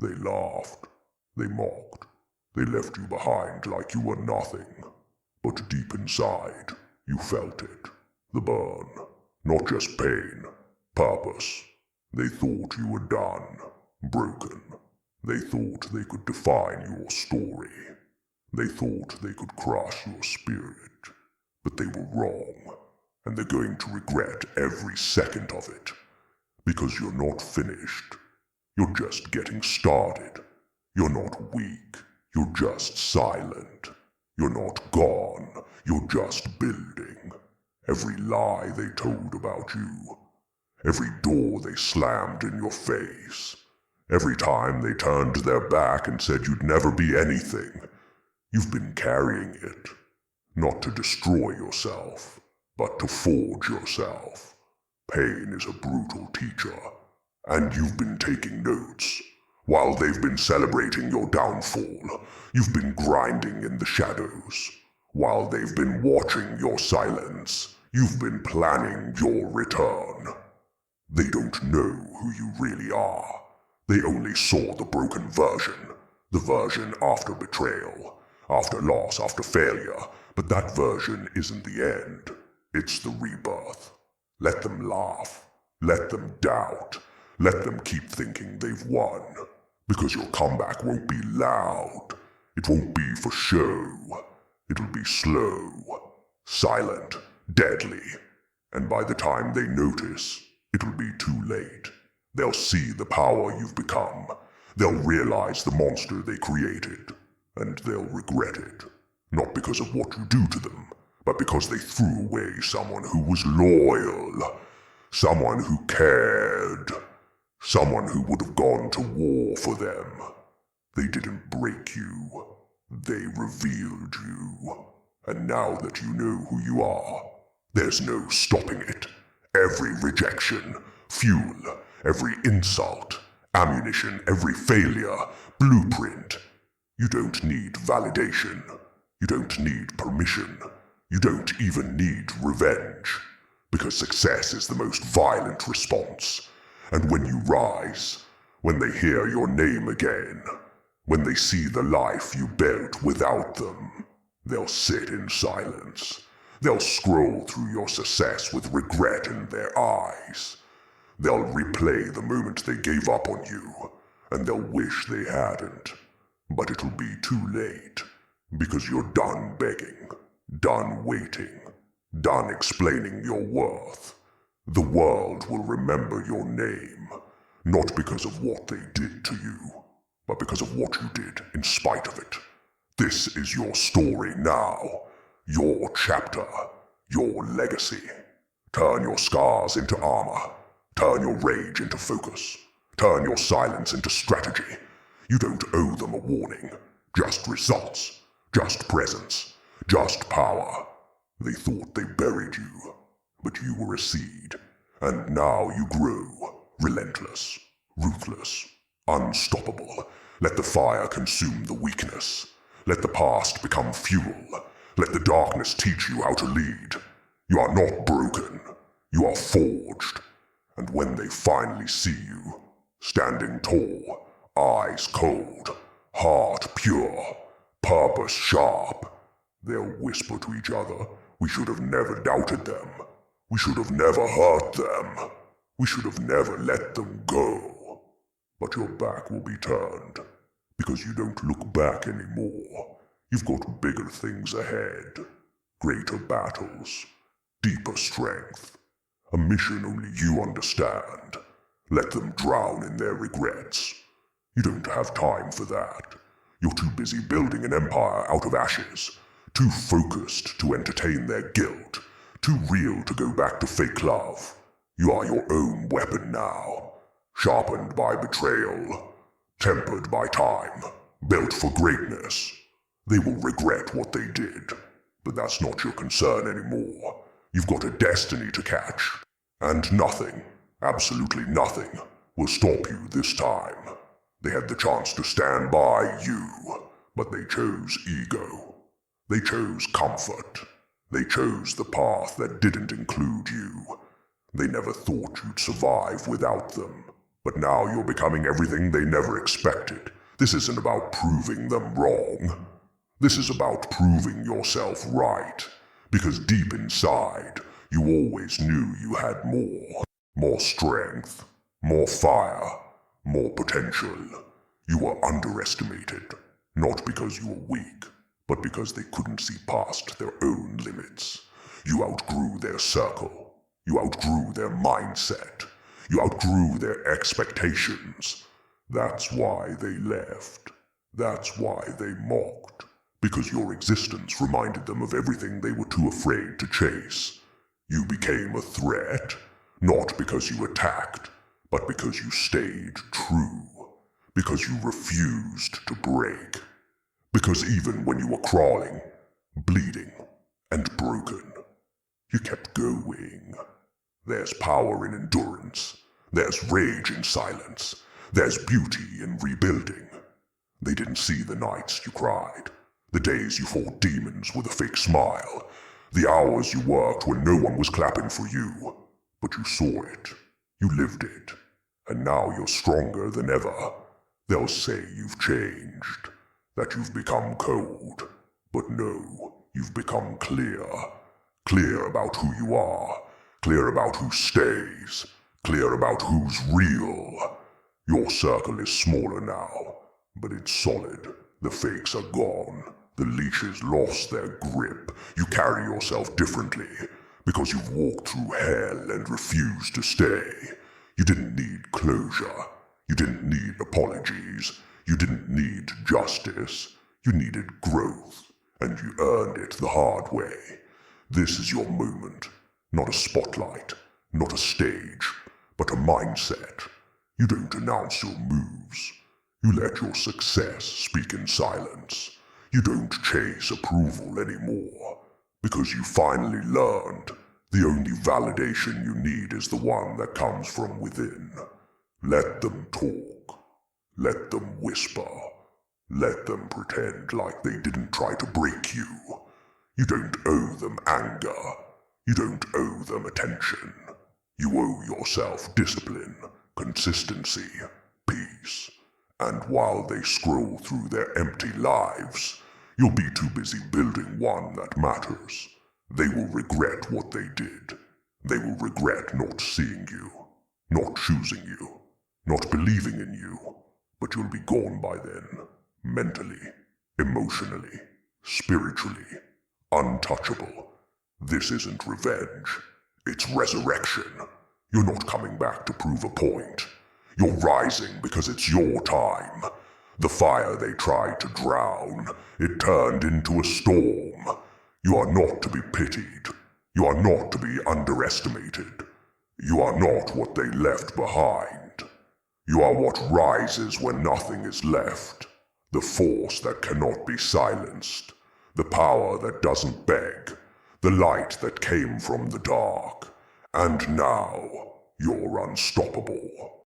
They laughed. They mocked. They left you behind like you were nothing. But deep inside, you felt it. The burn. Not just pain. Purpose. They thought you were done. Broken. They thought they could define your story. They thought they could crush your spirit. But they were wrong. And they're going to regret every second of it. Because you're not finished. You're just getting started. You're not weak. You're just silent. You're not gone. You're just building. Every lie they told about you. Every door they slammed in your face. Every time they turned their back and said you'd never be anything. You've been carrying it. Not to destroy yourself, but to forge yourself. Pain is a brutal teacher. And you've been taking notes. While they've been celebrating your downfall, you've been grinding in the shadows. While they've been watching your silence, you've been planning your return. They don't know who you really are. They only saw the broken version. The version after betrayal, after loss, after failure. But that version isn't the end. It's the rebirth. Let them laugh. Let them doubt. Let them keep thinking they've won. Because your comeback won't be loud. It won't be for show. It'll be slow, silent, deadly. And by the time they notice, it'll be too late. They'll see the power you've become. They'll realize the monster they created. And they'll regret it. Not because of what you do to them, but because they threw away someone who was loyal. Someone who cared. Someone who would have gone to war for them. They didn't break you. They revealed you. And now that you know who you are, there's no stopping it. Every rejection, fuel, every insult, ammunition, every failure, blueprint. You don't need validation. You don't need permission. You don't even need revenge. Because success is the most violent response. And when you rise, when they hear your name again, when they see the life you built without them, they'll sit in silence. They'll scroll through your success with regret in their eyes. They'll replay the moment they gave up on you, and they'll wish they hadn't. But it'll be too late, because you're done begging, done waiting, done explaining your worth. The world will remember your name, not because of what they did to you, but because of what you did in spite of it. This is your story now, your chapter, your legacy. Turn your scars into armor. Turn your rage into focus. Turn your silence into strategy. You don't owe them a warning, just results, just presence, just power. They thought they buried you. But you were a seed, and now you grow, relentless, ruthless, unstoppable. Let the fire consume the weakness. Let the past become fuel. Let the darkness teach you how to lead. You are not broken. You are forged. And when they finally see you, standing tall, eyes cold, heart pure, purpose sharp, they'll whisper to each other, "We should have never doubted them. We should have never hurt them. We should have never let them go." But your back will be turned, because you don't look back anymore. You've got bigger things ahead, greater battles, deeper strength, a mission only you understand. Let them drown in their regrets. You don't have time for that. You're too busy building an empire out of ashes, too focused to entertain their guilt. Too real to go back to fake love. You are your own weapon now, sharpened by betrayal, tempered by time, built for greatness. They will regret what they did, but that's not your concern anymore. You've got a destiny to catch, and nothing, absolutely nothing, will stop you this time. They had the chance to stand by you, but they chose ego. They chose comfort. They chose the path that didn't include you. They never thought you'd survive without them, But now you're becoming everything they never expected. This isn't about proving them wrong. This is about proving yourself right. Because deep inside, you always knew you had more. More strength, more fire, more potential. You were underestimated, not because you were weak, but because they couldn't see past their own limits. You outgrew their circle. You outgrew their mindset. You outgrew their expectations. That's why they left. That's why they mocked. Because your existence reminded them of everything they were too afraid to chase. You became a threat, not because you attacked, but because you stayed true. Because you refused to break. Because even when you were crawling, bleeding, and broken, you kept going. There's power in endurance. There's rage in silence. There's beauty in rebuilding. They didn't see the nights you cried, the days you fought demons with a fake smile, the hours you worked when no one was clapping for you. But you saw it. You lived it. And now you're stronger than ever. They'll say you've changed, that you've become cold. But no, you've become clear. Clear about who you are. Clear about who stays. Clear about who's real. Your circle is smaller now, but it's solid. The fakes are gone. The leashes lost their grip. You carry yourself differently because you've walked through hell and refused to stay. You didn't need closure. You didn't need apologies. You didn't need justice. You needed growth, and you earned it the hard way. This is your moment. Not a spotlight, not a stage, but a mindset. You don't announce your moves. You let your success speak in silence. You don't chase approval anymore, because you finally learned the only validation you need is the one that comes from within. Let them talk. Let them whisper. Let them pretend like they didn't try to break you. You don't owe them anger. You don't owe them attention. You owe yourself discipline, consistency, peace. And while they scroll through their empty lives, you'll be too busy building one that matters. They will regret what they did. They will regret not seeing you, not choosing you, not believing in you. But you'll be gone by then, mentally, emotionally, spiritually, untouchable. This isn't revenge. It's resurrection. You're not coming back to prove a point. You're rising because it's your time. The fire they tried to drown, it turned into a storm. You are not to be pitied. You are not to be underestimated. You are not what they left behind. You are what rises when nothing is left. The force that cannot be silenced. The power that doesn't beg. The light that came from the dark. And now, you're unstoppable.